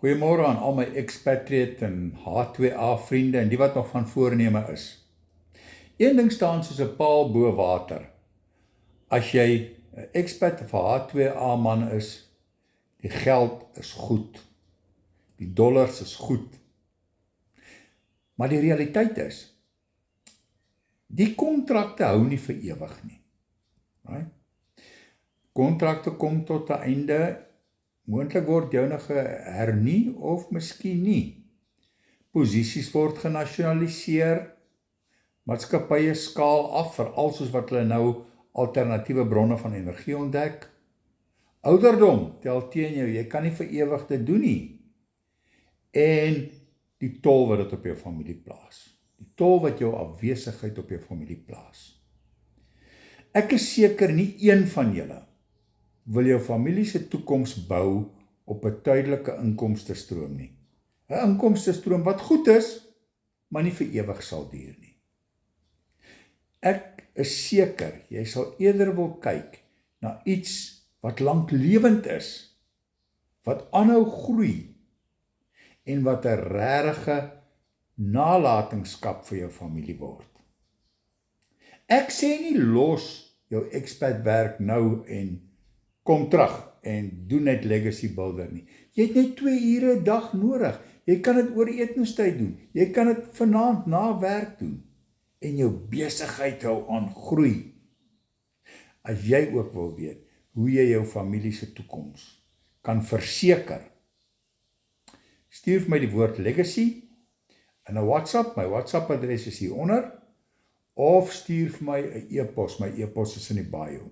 Goeiemôre aan al my expatriate en H2A vriende en die wat nog van voorneme is. Een ding staan soos 'n paal bo water. As jy 'n expat of 'n H2A man is, die geld is goed. Die dollars is goed. Maar die realiteit is, die kontrakte hou nie vir ewig nie. Right? Kontrakte kom tot 'n einde. Moontlik word jounige hernie of miskien nie. Posisies word genasionaliseer. Maatskappye skaal af, veral soos wat hulle nou alternatiewe bronne van energie ontdek. Ouderdom tel teen jou, jy kan nie vir ewig dit doen nie. En die tol wat dit op jou familie plaas. Die tol wat jou afwesigheid op jou familie plaas. Ek is seker nie een van julle wil jou familie se toekoms bou op 'n tydelike inkomstestroom nie. 'n Inkomstestroom wat goed is, maar nie vir ewig sal duur nie. Ek is seker, jy sal eerder wil kyk na iets wat lanklewend is, wat aanhou groei, en wat 'n regte nalatenskap vir jou familie word. Ek sê nie los jou expat werk nou en kom terug en doen net legacy builder nie. Jy het net 2 ure 'n dag nodig. Jy kan dit oor etenstyd doen. Jy kan dit vanaand na werk doen. En jou besigheid hou aan groei. As jy ook wil weet hoe jy jou familie se toekoms kan verseker, stuur vir my die woord legacy in 'n WhatsApp. My WhatsApp adres is hieronder. Of stuur vir my 'n e-pos. My e-pos is in die bio.